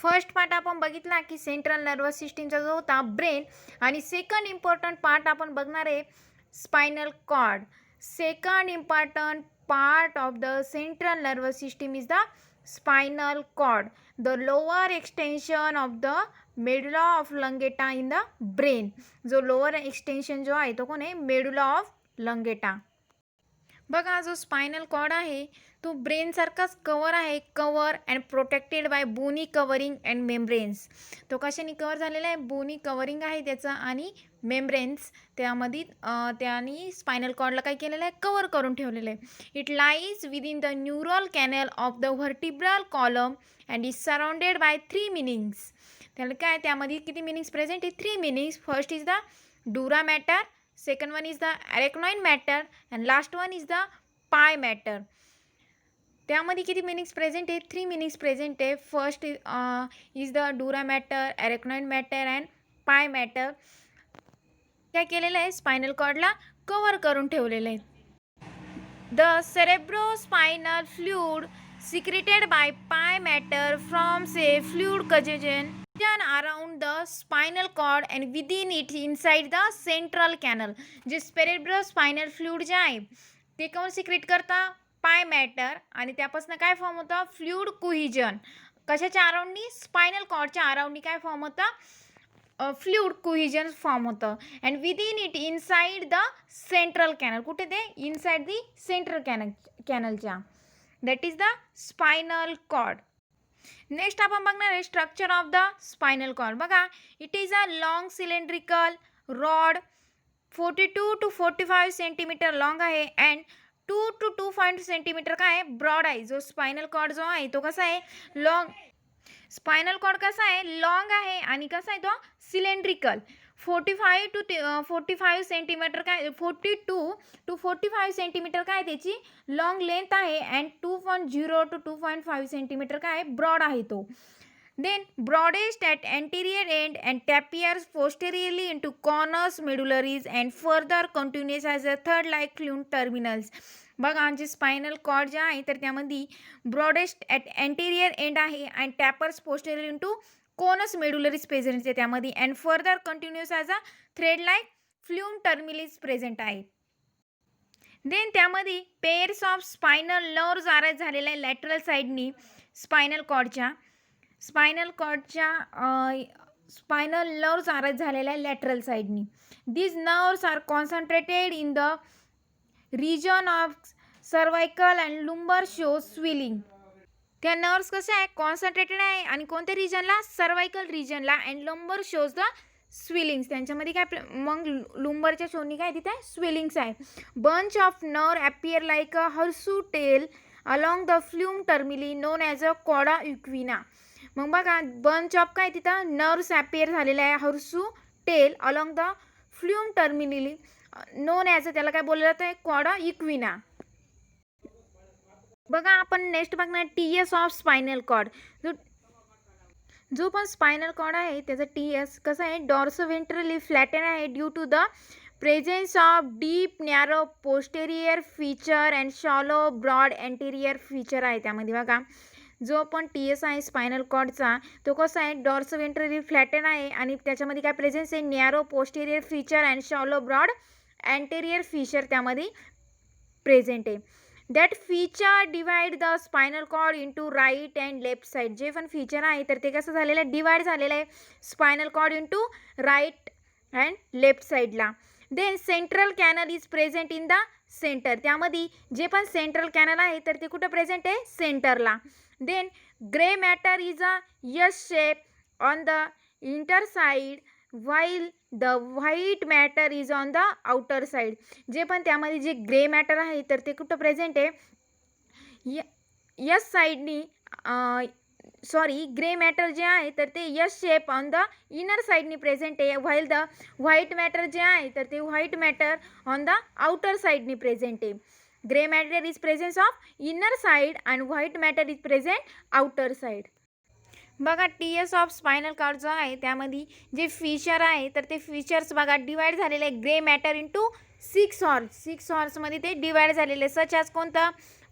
First part आपण बघितला की सेंट्रल नर्वस सिस्टीमचा जो होता ब्रेन, आणि सेकंड इम्पॉर्टंट पार्ट आपण बघणार आहे spinal cord. Second important part of the central nervous system is the spinal cord, the lower extension of the medulla of oblongata in the brain. जो lower extension जो आहे तो कोण आहे, medulla of oblongata. बघा जो स्पायनल कॉर्ड आहे तो ब्रेन सारखाच कवर आहे, cover and protected by bony covering and membranes. तो कशाने कवर झालेला आहे, बोनी कवरिंग आहे त्याचं आणि मेम्ब्रेन्स त्यामध्ये त्यांनी स्पायनल कॉर्डला काय केलेलं आहे, कवर करून ठेवलेलं आहे. It lies within the neural canal of the vertebral column and is surrounded by 3 meninges. त्याला काय त्यामध्ये किती मिनिंग्स प्रेझेंट आहे, 3 meninges. First is the dura mater, second one is the arachnoid matter and last one is the pie matter. त्यामध्ये किती meninges present आहे, 3 meninges present आहे. First is the dura mater, arachnoid matter and pia mater. काय केलेलं आहे, spinal कॉर्डला cover करून ठेवलेलं आहे. The cerebrospinal fluid secreted by pie matter forms a fluid congestion around the spinal cord and within it inside the central canal. जे cerebrospinal fluid जे आहे ते कोण सिक्रेट करता, पाय मॅटर, आणि त्यापासून काय फॉर्म होतं, फ्लुइड कोहिजन. कशाच्या अराउंडनी, स्पायनल कॉर्डच्या अराउंडनी काय फॉर्म होतं, फ्लुइड कोहिजन फॉर्म होतं. And within it inside the central canal. कुठे ते, इनसाइड दी सेंट्रल कॅनलच्या. That is the spinal cord. Next आपण बघणार आहे structure of the spinal cord. बघा, it is a long cylindrical rod 42 to 45 centimetre long आहे and 2 to 2.5 centimetre काय आहे, ब्रॉड आहे. जो स्पायनल कॉर्ड जो आहे तो कसा आहे, लॉंग. स्पायनल कॉर्ड कसा आहे, लॉंग आहे आणि कसा आहे तो सिलेंड्रिकल. 45 to 45 सेंटीमीटर काय, 42 to 45 सेंटीमीटर काय त्याची लॉंग लेंथ आहे अँड 2.0 to 2.5 सेंटीमीटर काय आहे, ब्रॉड आहे तो. Then broadest at anterior end and tapers posteriorly into corners medullaries and further continues as a third like fluent terminals. बघा, जे स्पायनल कॉर्ड जे आहे तर त्यामध्ये ब्रॉडेस्ट ॲट अँटेरियर एंड आहे and tapers posterior into conus medullaris present आहे त्यामध्ये and further continuous as a thread like filum terminale present आहे. देन त्यामध्ये pairs of spinal nerves arrange झालेला आहे लॅटरल साईडनी स्पायनल कॉर्डच्या. स्पायनल नर्व्ज अरेंज झालेला आहे लॅटरल साईडनी. These nerves are concentrated in the region of cervical and lumbar show swelling. त्या नर्व्स कशा आहे, कॉन्सन्ट्रेटेड आहे आणि कोणत्या रिजनला, सर्वायकल रिजनला and lumbar shows the swellings. त्यांच्यामध्ये काय मग लुंबरच्या शोनी काय तिथे स्विलिंग्स आहे. Bunch of nerve appear like a horse tail along the filum terminally known as a cauda equina. मग बघा, बंच ऑफ काय तिथं नर्व्स अपियर झालेला आहे horse tail along the filum terminally known as a, त्याला काय बोललं जातं आहे, कॉडा इक्विना. बघा, आपण नेक्स्ट बघणार टीएस ऑफ स्पायनल कॉर्ड. जो पण स्पायनल कॉर्ड आहे त्याचा टीएस कसा आहे, डॉर्सोव्हेंट्रली फ्लॅटन आहे due to the presence of deep narrow posterior feature and shallow broad anterior feature आहे त्यामध्ये. बघा, जो पण टीएस आहे स्पायनल कॉर्डचा तो कसा आहे, डॉर्सोव्हेंट्रली फ्लॅटन आहे आणि त्याच्यामध्ये काय प्रेझेन्स आहे, narrow posterior feature and shallow broad anterior feature त्यामध्ये प्रेझेंट आहे. That feature divide the spinal cord into right and left side. जे पण फीचर आहे तर ते कसं झालेलं आहे, डिवाइड झालेलं आहे spinal cord into right and left साईडला. Then central canal is present in the centre. त्यामध्ये जे पण सेंट्रल कॅनल आहे तर ते कुठं प्रेझेंट आहे, सेंटरला. Then grey matter is a yes shape on the inter side while the white matter is on the outer side. जे पण त्यामध्ये जे ग्रे मॅटर आहे तर ते कुठं प्रेझेंट आहे, यस साईडनी, ग्रे मॅटर जे आहे तर ते yes shape on the inner साईडनी प्रेझेंट आहे while द व्हाईट मॅटर जे आहे तर ते white matter on the outer साईडनी प्रेझेंट आहे. Grey matter is presence of inner side and white matter is present outer side. बघा, टीएस ऑफ स्पायनल कॉर्ड जो आहे त्यामध्ये जे फीचर आहे तर ते फीचर्स बघा डिवाइड झालेले आहे ग्रे मॅटर इंटू 6 हॉर्स. 6 हॉर्समध्ये ते डिवाइड झालेले सच ॲज कोणतं,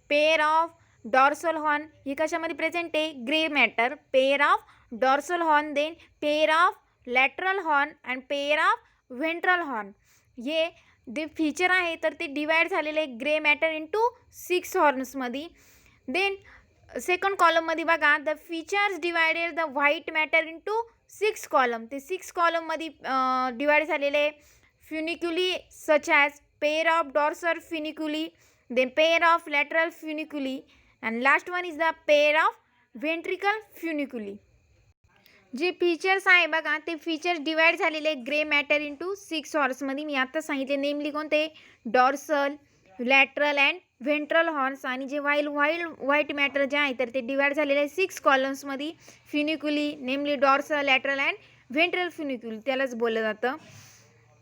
पेअर ऑफ डॉर्सल हॉर्न ही कशामध्ये प्रेझेंट आहे, grey matter, pair of dorsal horn, then pair of lateral horn and pair of ventral horn. हे जे फीचर आहे तर ते डिवाइड झालेले आहे ग्रे मॅटर इंटू 6 हॉर्न्समध्ये. देन सेकंड कॉलममध्ये बघा, the features divided the white matter into 6 column. ते 6 कॉलममध्ये डिवाइड झालेले आहे. Funiculi such as pair of dorsal funiculi, then pair of lateral funiculi, and last one is the pair of ventricle funiculi. जे features आहे बघा ते features divide झालेले grey matter into 6 हॉर्न्समध्ये. मी आता सांगितले नेमली कोणते, dorsal, lateral and ventral horns. आणि जे व्हाईट मॅटर जे आहे तर ते डिवाइड झालेले आहे 6 कॉलम्समध्ये. फ्युनिक्युली नेमली dorsal, lateral and ventral funiculi त्यालाच बोललं जातं.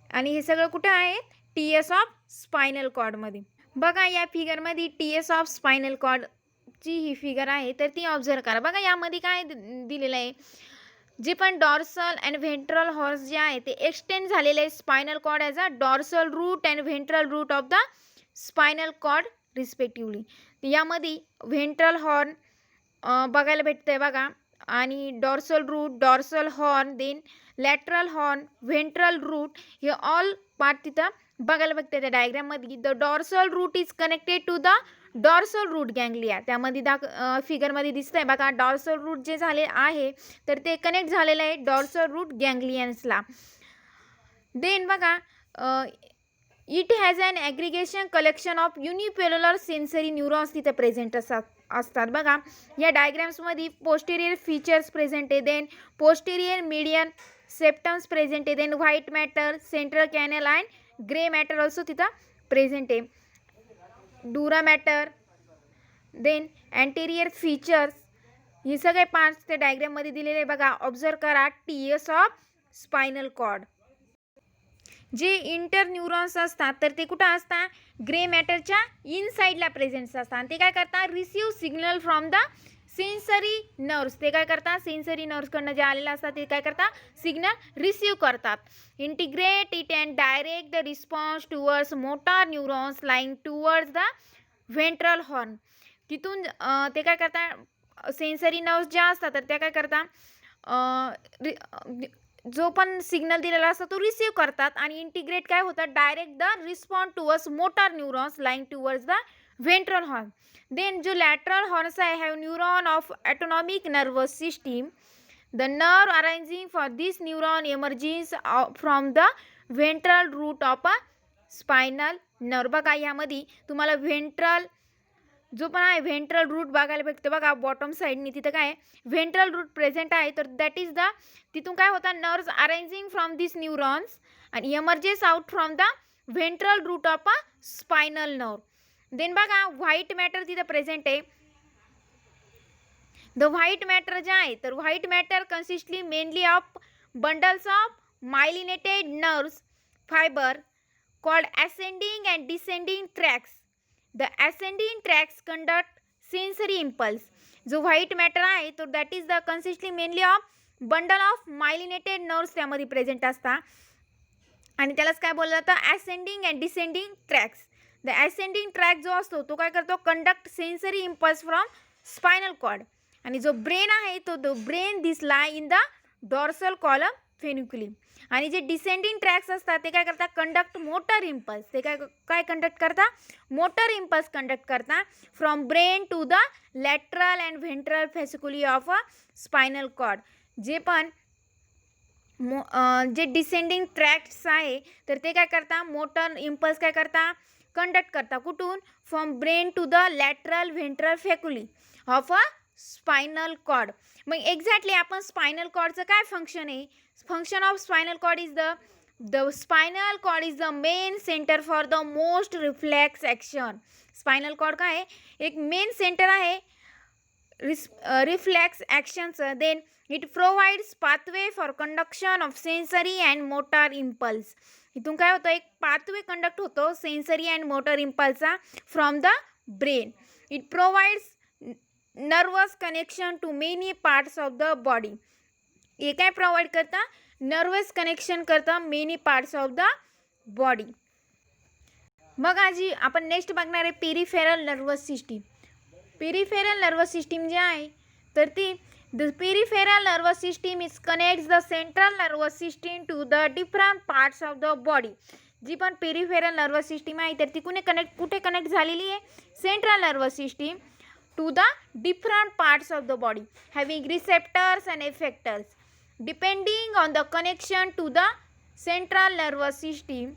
आणि हे सगळं कुठं आहे, TS ऑफ स्पायनल कॉर्डमध्ये. बघा या फिगरमध्ये TS ऑफ स्पायनल कॉर्डची ही फिगर आहे तर ती ऑब्झर्व करा. बघा यामध्ये काय दिलेलं आहे, जे पण डॉर्सल अँड व्हेंट्रल हॉर्न्स जे आहे ते एक्सटेंड झालेले आहे spinal cord as a dorsal root and ventral root of the spinal cord respectively. यामध्ये व्हेंट्रल हॉर्न बघायला भेटतं आहे बघा, आणि dorsal root, dorsal horn, then lateral horn, ventral root, हे ऑल पार्ट तिथं बघायला बघते त्या डायग्राममध्ये. The dorsal root is connected to the dorsal root ganglia. त्यामध्ये फिगरमध्ये दिसतंय बघा, डॉर्सल रूट जे झाले आहे तर ते कनेक्ट झालेलं आहे डॉर्सल रूट गँग्लियन्सला. देन बघा, it has an aggregation collection of unipolar sensory neurons तिथे प्रेझेंट असतात. बघा या डायग्राम्समध्ये पोस्टेरियर फीचर्स प्रेझेंट आहे, then posterior median septums present आहे, then white matter, central canal and grey matter also तिथं प्रेझेंट आहे. Dura matter, then anterior features, हे सगळे पार्ट्स त्या डायग्राममध्ये दिलेले आहे बघा. ऑब्झर्व करा TS ऑफ स्पायनल कॉर्ड. जे इंटर न्यूरॉन्स असतात तर ते कुठं असतात, ग्रे मॅटरच्या इनसाईडला प्रेझेंट असतात. आणि ते काय करतात, receive signal from the sensory nerves. ते काय करतात, सेन्सरी नर्व्सकडनं जे आलेलं असतात ते काय करतात, सिग्नल रिसीव्ह करतात. Integrate it and direct the response towards motor neurons lying towards the ventral horn. तिथून ते काय करतात, सेन्सरी नर्व्स ज्या असतात तर त्या काय करतात, जो पण सिग्नल दिलेला असतो तो रिसीव्ह करतात आणि इंटिग्रेट काय होतं, direct the respond towards motor neurons lying towards the ventral horn. Then जो लॅटरल हॉर्न्स आहे have neuron of autonomic nervous system. The nerve arising for this neuron emerging from the ventral root of a spinal nerve. बघा यामध्ये तुम्हाला ventral जो पण आहे ventral route बघायला भेटते बघा बॉटम साईडनी. तिथं काय व्हेंट्रल रूट प्रेझेंट आहे तर दॅट इज द, तिथून काय होतं, nerves arising from this neurons आणि emerges out from the ventral root of a spinal nerve. Then बघा व्हाईट मॅटर तिथं प्रेझेंट आहे. द व्हाईट मॅटर जे आहे तर white matter consistently mainly of bundles of myelinated nerves fibre called ascending and descending tracts. The ascending tracts conduct sensory impulse. जो white matter आहे तो that is the consistently mainly of bundle of myelinated nerves त्यामध्ये present असतात आणि त्यालाच काय बोललं जातं, ascending and descending tracts. The ascending tract जो असतो तो काय करतो, conduct sensory impulse from spinal cord. आणि जो ब्रेन आहे तो ब्रेन दिसला in the dorsal column funiculi. आणि जे डिसेंडिंग ट्रॅक्स असतात ते काय करतात, कंडक्ट मोटर इम्पल्स. ते काय कंडक्ट करतात, मोटर इम्पल्स कंडक्ट करतात from brain to the lateral and ventral fasciculi of a spinal cord. जे पण जे डिसेंडिंग ट्रॅक्ट्स आहे तर ते काय करतात, मोटर इम्पल्स काय करतात, कंडक्ट करतात. कुठून, from brain to the lateral ventral fasciculi of a spinal cord. मग एक्झॅक्टली आपण स्पायनल कॉर्डचं काय फंक्शन आहे, function of spinal cord is the spinal cord is the main centre for the most reflex action. Spinal cord काय आहे, एक main centre आहे reflex ॲक्शनचं. Then it provides pathway for conduction of sensory and motor impulse. इथून काय होतं, एक pathway conduct होतो सेन्सरी अँड मोटर इम्पल्सचा from the brain. It provides nervous connection to many parts of the body. हे काय प्रोव्हाइड करता, नर्वस कनेक्शन करता many parts of the body. मग आजी आपण नेक्स्ट बघणार आहे peripheral nervous system. Peripheral nervous system जे आहे तर ती the peripheral nervous system is connects the central nervous system to the different parts of the body. जी पण पेरिफेरल नर्वस सिस्टीम आहे तर ती कुठे कनेक्ट झालेली आहे? Central nervous system to the different parts of the body having receptors and effectors. Depending on the connection to the central nervous system,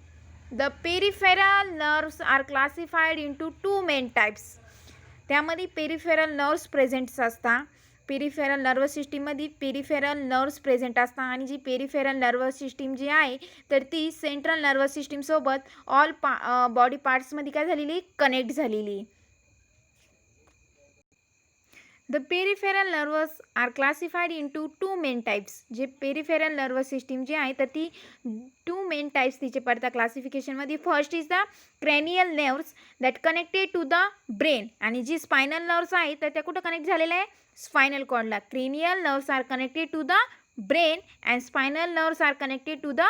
the peripheral nerves are classified into two main types. त्यामध्ये peripheral nerves present असतात. Peripheral nervous सिस्टीममध्ये peripheral nerves present असतात आणि जी peripheral nervous system जी आहे तर ती central nervous सिस्टीमसोबत all body पार्ट्समध्ये काय झालेली? कनेक्ट झालेली. The peripheral nerves are classified into two main types. जे पेरिफेरल नर्वस सिस्टीम जी आहे तर ती टू मेन टाइप्स तिचे पडतात क्लासिफिकेशनमध्ये. First is the cranial nerves that connected to the brain. आणि जी स्पायनल नर्व्स आहे तर त्या कुठं कनेक्ट झालेल्या आहे? स्पायनल कॉर्डला. Cranial nerves are connected to the brain and spinal nerves are connected to the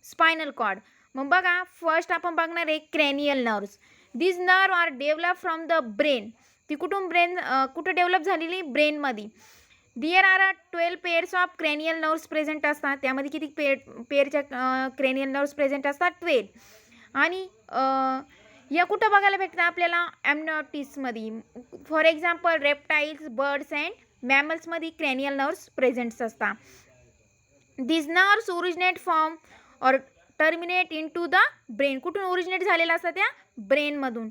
spinal cord. मग बघा फर्स्ट आपण बघणार आहे cranial nerves. This nerve are develop from the brain. ती कुठं डेव्हलप झालेली? ब्रेनमध्ये. There are 12 pairs of cranial nerves present असतात. त्यामध्ये किती पेअरच्या क्रेनियल नर्व्स प्रेझेंट असतात? 12. आणि या कुठं बघायला भेटतात आपल्याला? ॲम्निओटिसमध्ये. For example reptiles, birds and मॅमल्समध्ये क्रेनियल नर्व्स प्रेझेंट असतात. This nerves originate from or terminate into the brain. कुठून ओरिजिनेट झालेल्या असतात? त्या ब्रेनमधून.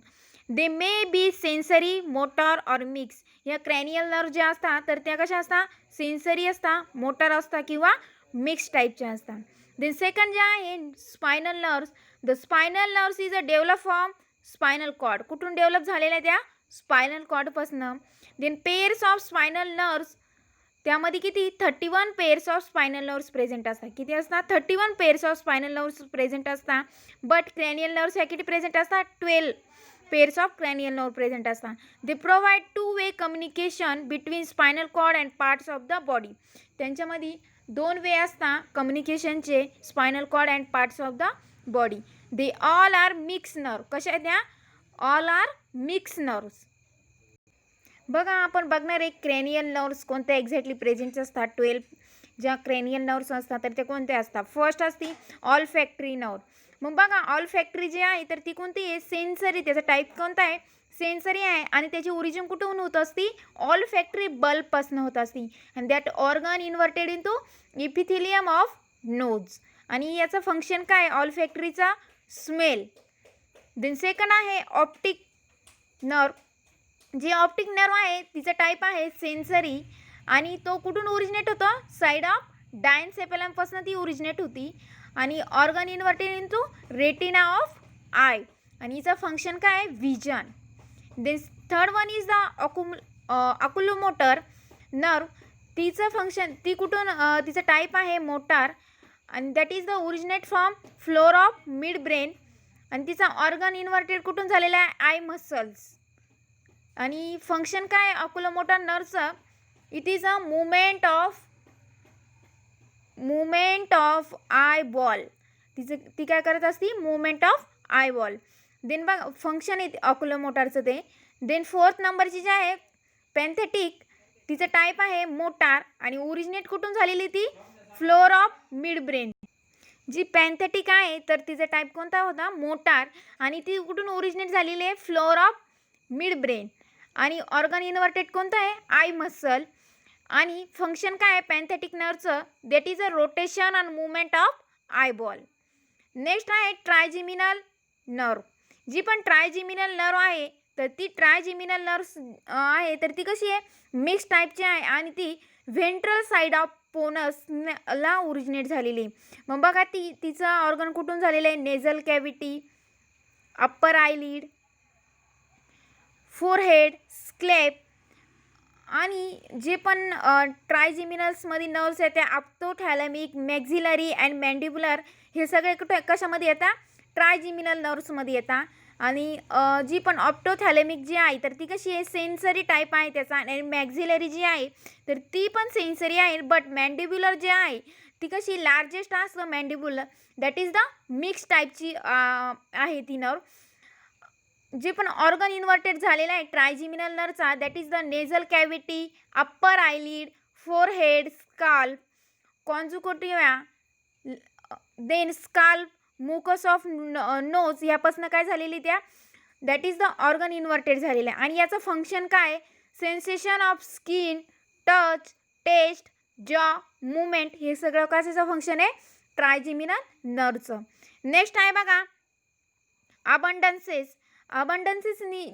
They may be sensory, motor or mix. या क्रॅनियल नर्व ज्या असतात तर त्या कशा असतात? सेन्सरी असतात, मोटर असतात किंवा मिक्स टाईपच्या असतात. देन सेकंड जे आहे spinal nerves. The spinal nerves is a develop from spinal cord. कुठून डेव्हलप झालेल्या त्या? स्पायनल कॉर्डपासून. Then pairs of spinal nerves. त्यामध्ये किती? 31 pairs of spinal nerves present असतात. किती असतात? 31 pairs of spinal nerves present असतात. बट क्रॅनियल नर्व्स ह्या किती प्रेझेंट असतात? 12 pairs of cranial nerve present असतात. They provide two way communication between spinal cord and parts of the body. त्यांच्यामध्ये 2 way असतात कम्युनिकेशनचे spinal cord and parts of the body. They all are mix nerve. कशा आहेत त्या? All are mix nerves. बघा आपण बघणार एक क्रेनियल नर्व्स कोणत्या एक्झॅक्टली प्रेझेंट असतात. 12 ज्या क्रेनियल नर्व्स असतात तर ते कोणत्या असतात? फर्स्ट असते ऑल फॅक्टरी नर्व. मग बघा ऑल फॅक्टरी जी आहे तर ती कोणती आहे? सेन्सरी. त्याचा टाईप कोणता आहे? सेन्सरी आहे. आणि त्याची ओरिजिन कुठून होत असती? ऑल फॅक्टरी बल्बपासून होत असती. आणि that organ inverted into epithelium of nose. आणि याचं फंक्शन काय? ऑल फॅक्टरीचा स्मेल. देन सेकंड आहे ऑप्टिक नर्व. जे ऑप्टिक नर्व आहे तिचा टाईप आहे सेन्सरी. आणि तो कुठून ओरिजिनेट होतो? साईड ऑफ डायनसेफेलमपासून ती ओरिजिनेट होती. आणि organ inverted into retina of eye. आणि हिचं फंक्शन काय आहे? Vision. Then third one is the oculomotor nerve. तिचं फंक्शन ती कुठून तिचं टाईप आहे मोटार. आणि that is the originate from floor of mid brain. आणि तिचा ऑर्गन इन्व्हर्टेड कुठून झालेला आहे? I muscles. आणि फंक्शन काय ऑक्युलोमोटर नर्वचं? It is a movement of eye ball. ती काय करत असती? Movement of eye ball. Then बघ फंक्शन आहे ऑक्युलोमोटरचं ते. देन फोर्थ नंबरची जी आहे पॅन्थेटिक. तिचं टाईप आहे मोटार. आणि ओरिजिनेट कुठून झालेली ती? Floor of mid brain. जी पॅन्थेटिक आहे तर तिचा टाईप कोणता होता? मोटार. आणि ती कुठून ओरिजिनेट झालेली आहे? Floor of mid brain. आणि ऑर्गन इन्व्हर्टेड कोणतं आहे? Eye muscle. आणि फंक्शन काय आहे पॅन्थेटिक नर्वचं? That is a rotation and movement of eye ball. Next आहे ट्रायजिमिनल नर्व. जी पण ट्रायजिमिनल नर्व आहे तर ती ट्रायजिमिनल नर्व आहे तर ती कशी आहे? मिक्स टाईपची आहे. आणि ती व्हेंट्रल साईड ऑफ पोनसला ओरिजिनेट झालेली. मग बघा तिचं ऑर्गन कुठून झालेलं आहे? Nasal cavity, upper eyelid, forehead, scalp. आणि जे पण ट्रायजिमिनल्समध्ये नर्व्स आहेत त्या ऑप्टोथॅलॅमिक, मॅक्झिलरी अँड मॅन्डिब्युलर हे सगळे कशामध्ये येतात? ट्रायजिमिनल नर्व्समध्ये येतात. आणि जी पण ऑप्टोथॅलॅमिक जी आहे तर ती कशी आहे? सेन्सरी टाईप आहे त्याचा. आणि मॅक्झिलरी जी आहे तर ती पण सेन्सरी आहे. बट मॅन्डिब्युलर जे आहे ती कशी? लार्जेस्ट असतं मॅन्डिब्युलर. दॅट इज द मिक्स टाईपची आहे ती नर्व. जे पण ऑर्गन इन्व्हर्टेड झालेला आहे ट्रायजेमिनल नर्वचा, that is the nasal cavity, upper eyelid, forehead, scalp, conjunctiva, then scalp, mucus of nose, ह्यापासून काय झालेली त्या, that is the organ inverted झालेलं आहे. आणि याचं फंक्शन काय, sensation of skin, touch, taste, jaw, movement, हे सगळं कशाचं फंक्शन आहे, ट्रायजेमिनल नर्वचं. नेक्स्ट आहे बघा अबंडन्सेस.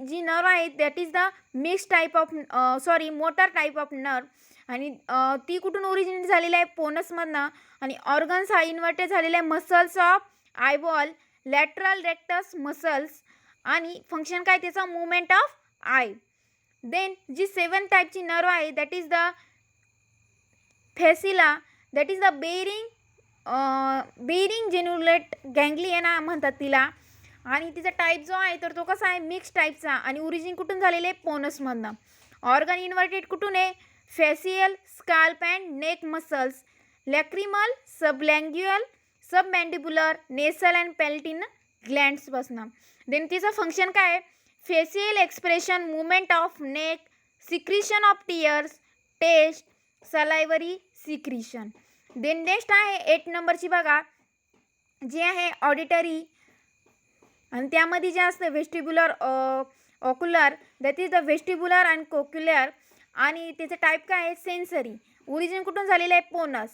जी नर्व आहे that is the mix type of motor type of nerve. आणि ती कुठून ओरिजिनेट झालेली आहे, पोनसमधनं. आणि ऑर्गन्स हा इन्व्हर्टेड झालेला आहे muscles of eyeball, lateral rectus muscles. आणि फंक्शन काय त्याचा, मुवमेंट ऑफ आय. देन जी 7 टाईपची नर्व आहे that is the facial, that is the bearing geniculate ganglion म्हणतात तिला. आणि तिचा टाईप जो आहे तर तो कसा आहे, मिक्स टाईपचा. आणि ओरिजिन कुठून झालेले आहे, पोनसमधनं. ऑर्गन इन्व्हर्टेड कुठून आहे, facial, scalp and neck muscles, lacrimal, sublingual, submandibular, nasal and palatine ग्लँड्सपासून. देन तिचं फंक्शन काय आहे, facial expression, movement of neck, secretion of tears, taste, salivary secretion. Then next आहे 8 नंबरची बघा, जे आहे ऑडिटरी. आणि त्यामध्ये जे असतं vestibular ocular, that is the vestibular and cochlear. आणि त्याचं टाईप काय आहे, सेन्सरी. ओरिजिन कुठून झालेलं आहे, पोनस.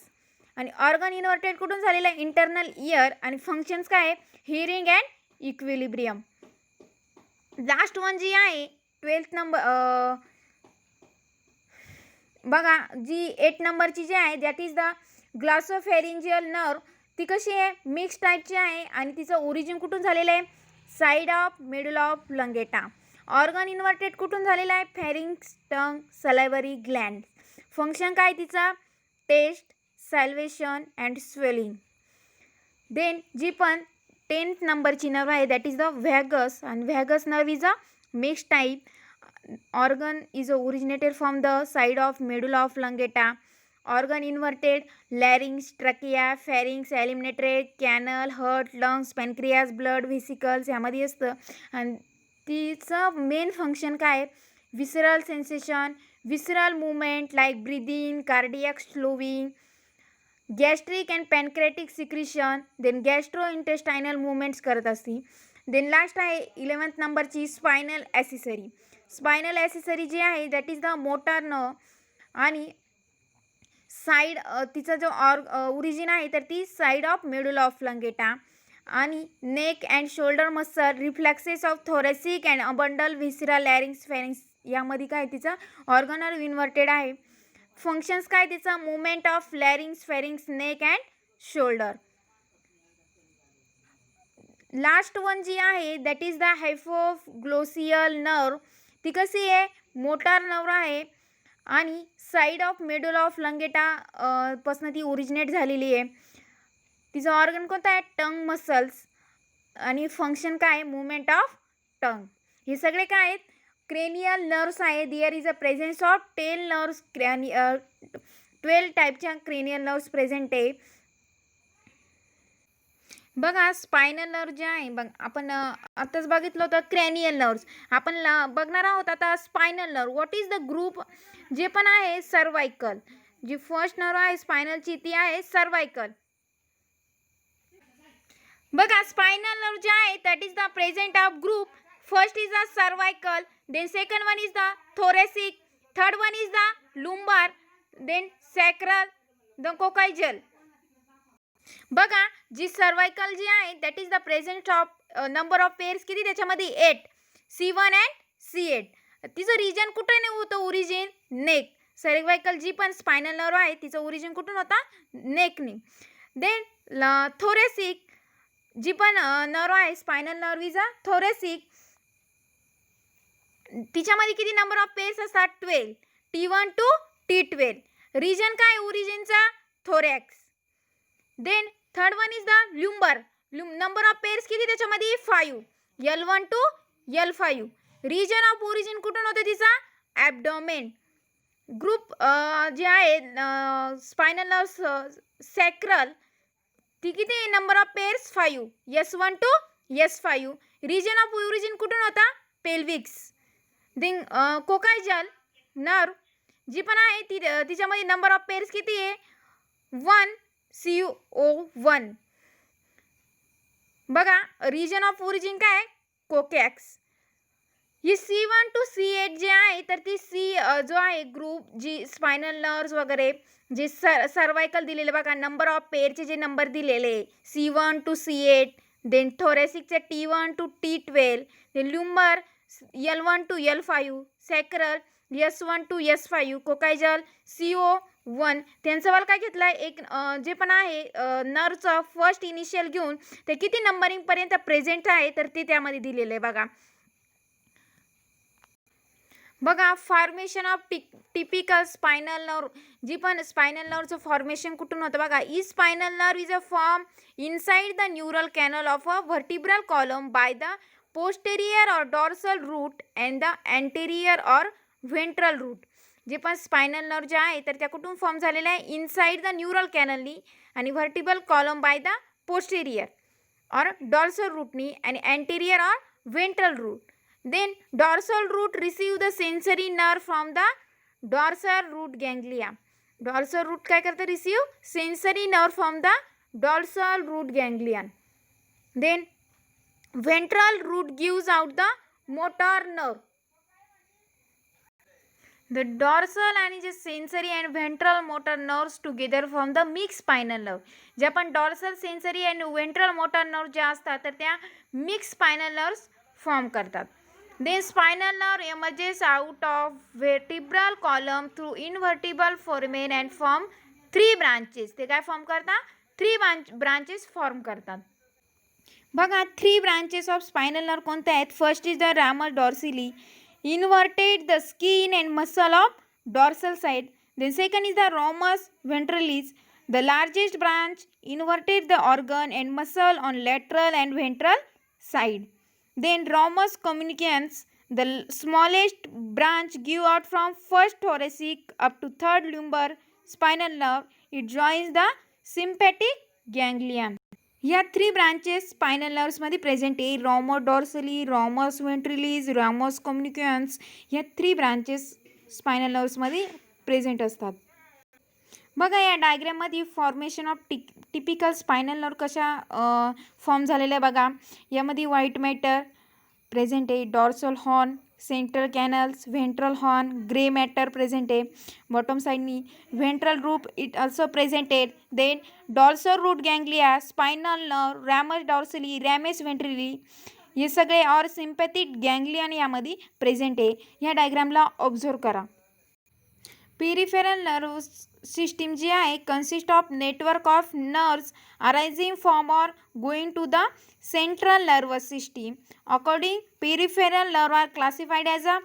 आणि ऑर्गन इन्व्हर्टेड कुठून झालेलं आहे, इंटरनल इयर. आणि फंक्शन्स काय आहे, hearing and equilibrium. Last one जी आहे 12th नंबर बघा, जी 8 नंबरची जी आहे that is the glossopharyngeal nerve. ती कशी आहे, मिक्स टाईपची आहे. आणि तिचं ओरिजिन कुठून झालेलं आहे, side of middle of oblongata. Organ inverted कुठून झालेला आहे, pharynx, tongue, salivary gland. Function काय तिचा, taste, salivation and swallowing. Then जी पण 10th नंबरची नर्व आहे दॅट इज द व्हॅगस. आणि vagus nerve is a mix type. Organ is originated from the side of middle of oblongata. Organ inverted, larynx, trachea, pharynx, alimentary, canal, heart, lungs, pancreas, blood vessels ह्यामध्ये असतं. आणि तिचं main function काय आहे, visceral sensation, visceral movement like breathing, cardiac slowing, gastric and pancreatic secretion. Then gastro intestinal movements करत असते. Then last आहे 11th नंबरची स्पायनल ॲसेसरी. स्पायनल ॲसेसरी जी आहे that is the motor nerve. आणि साईड तिचा जो ओरिजिन आहे तर ती side of middle of oblongata. आणि neck and shoulder muscle, reflexes of thoracic and abdominal, viscera, larynx, pharynx यामध्ये काय तिचा ऑर्गनल इन्व्हर्टेड आहे. फंक्शन्स काय तिचा, movement of larynx, pharynx, neck and shoulder. Last one जी आहे that is the hypoglossal nerve. ती कशी आहे, मोटार नर्व आहे. आणि साईड ऑफ मिडल ऑफ लंगेटा पासून ती ओरिजिनेट झालेली आहे. तिचं ऑर्गन कोणतं आहे, टंग मसल्स. आणि फंक्शन काय, मुवमेंट ऑफ टंग. हे सगळे काय आहेत, क्रेनियल नर्व्स आहे. There is a presence of 10 nerves, 12 टाईपच्या क्रेनियल नर्व्स प्रेझेंट आहे. बघा स्पायनल नर्व जे आहे, बघ आपण आताच बघितलं होतं क्रॅनियल नर्व्स. आपण बघणार आहोत आता spinal nerve. What is the group, जे पण आहे सर्वायकल. जी फर्स्ट नर्व आहे स्पायनलची ती आहे सर्वायकल. बघा स्पायनल नर्व जे आहे that is the present of group. First is the cervical, then second one is the thoracic, third one is the lumbar, then sacral, the coccygeal. बघा जी cervical जी आहे that is the present of number of pairs किती, त्याच्यामध्ये 8, C1 and C8. तिचं region कुठे होतं, origin neck. Cervical जी पण स्पायनल नर्व आहे तिचं ओरिजिन कुठून होता, नेकनी. देन थोरेसिक जी पण नर्व आहे spinal nerve is a thoracic. तिच्यामध्ये किती नंबर ऑफ पेअर्स असतात, 12, T1 to T12. रिजन काय ओरिजिनचा, thorax. Then third one is the lumbar. Number of pairs किती त्याच्यामध्ये, 5, L1 to L5. Region of origin कुठून होते तिचा, ॲबडोमेन. ग्रुप जे आहे स्पायनल नर्व सॅक्रल, ती किती number of pairs, 5, S1 to S5. Region of origin कुठून होता? पेल्विक्स. देन कोकायजल नर्व जी पण आहे ती तिच्यामध्ये नंबर ऑफ पेअर्स किती आहे? 1 CO1. बघा रिजन ऑफ ओरिजिन काय आहे? कोकॅक्स. ही C1 to C8 जे आहे तर ती जो आहे ग्रुप जी स्पायनल नर्व्स वगैरे जे सर्वायकल दिलेले बघा नंबर ऑफ पेअरचे जे नंबर दिलेले C1 to C8, देन थोरेसिकचे T1 to T12, then lumbar L1 to L5, sacral S1 to S5, coccygeal CO1. त्यांचं वाल काय घेतलं आहे? एक जे पण आहे नर्वचं फर्स्ट इनिशियल घेऊन ते किती नंबरिंगपर्यंत प्रेझेंट आहे तर ते त्यामध्ये दिलेलं आहे बघा. बघा formation of typical spinal nerve जी पण स्पायनल नर्वचं फॉर्मेशन कुठून होतं बघा. ई spinal nerve is a form inside the neural canal of a vertebral column by the posterior or dorsal root and the anterior or ventral root. जे पण स्पायनल नर्व जे आहे तर त्या कुठून फॉर्म झालेलं आहे? इनसाइड द न्यूरल कॅनलनी आणि vertebral column by the posterior or dorsal रूटनी आणि anterior or ventral root. Then dorsal root receive the sensory nerve from the dorsal root ganglia. Dorsal root काय करतं? receive sensory nerve from the dorsal root ganglion. Then ventral root gives out the motor nerve. The dorsal आणि जे sensory and ventral motor nerves together form the mixed spinal nerve. जे आपण dorsal, sensory and ventral motor nerve जे असतात तर त्या mixed spinal nerves form करतात. Then spinal nerve emerges out of vertebral column through invertebral foramen and form 3 branches. ते काय form करतात? 3 branches फॉर्म करतात. बघा 3 branches ऑफ स्पायनल नर्व कोणते आहेत? First is the ramus dorsali, inverted the skin and muscle of dorsal side. Then second is the ramus ventralis, the largest branch, inverted the organ and muscle on lateral and ventral side. Then ramus communicans, the smallest branch, give out from first thoracic up to third lumbar spinal nerve. It joins the sympathetic ganglion. या 3 branches spinal नर्व्समध्ये present आहे. ramus dorsali, ramus ventralis, ramus communicans या 3 branches spinal नर्व्समध्ये present असतात. बघा या डायग्राममध्ये formation of typical spinal nerve कशा form झालेल्या आहे बघा. यामध्ये व्हाईट मॅटर प्रेझेंट आहे, dorsal horn, central canals, ventral horn, grey matter present आहे. बॉटम साईडनी ventral root it also presented. Then dorsal root ganglia, spinal nerve, ramus dorsally, ramus ventrally हे सगळे और सिम्पॅथिक गँग्लियन यामध्ये प्रेझेंट आहे. ह्या डायग्रामला ऑब्झर्व करा. पेरिफेरल नर्व सिस्टीम जी आहे consist of network of nerves arising from और going to the central nervous system. According peripheral nerve are classified as a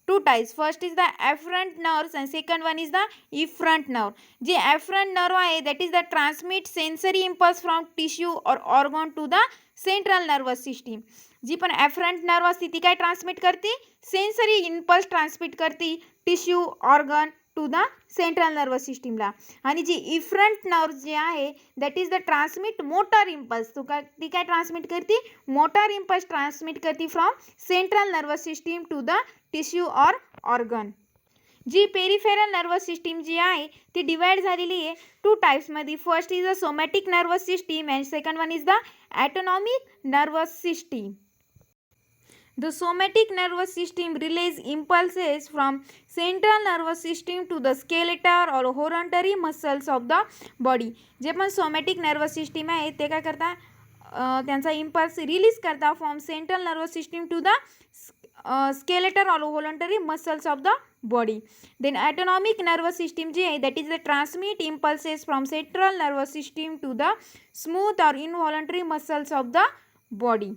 2 types. First is the afferent nerves and second one is the efferent nerve. जे afferent nerve आहे that is the transmit sensory impulse from tissue or organ to the central nervous system. जी पण afferent nerve असते ती काय transmit करते? Sensory impulse transmit करते tissue organ to the central nervous सिस्टीमला. आणि जी इफरंट नर्व जे आहे that is the transmit motor impulse. ती काय ट्रान्समिट करते? मोटर इम्पल्स ट्रान्समिट करते from central nervous system to the tissue or organ. जी पेरिफेरल नर्वस सिस्टीम जी आहे ती डिवाइड झालेली आहे 2 टाइप्समध्ये. First is the somatic nervous system and second one is the autonomic nervous system. The somatic nervous system relays impulses from central nervous system to the skeletal or hortatory muscles of the body. जे पण somatic nervous system आहे ते काय करतात? त्यांचा impulse release करतात from central nervous system to the skeletal or voluntary muscles of the body. Then autonomic nervous system जे आहे that is the transmit impulses from central nervous system to the smooth or involuntary muscles of the body.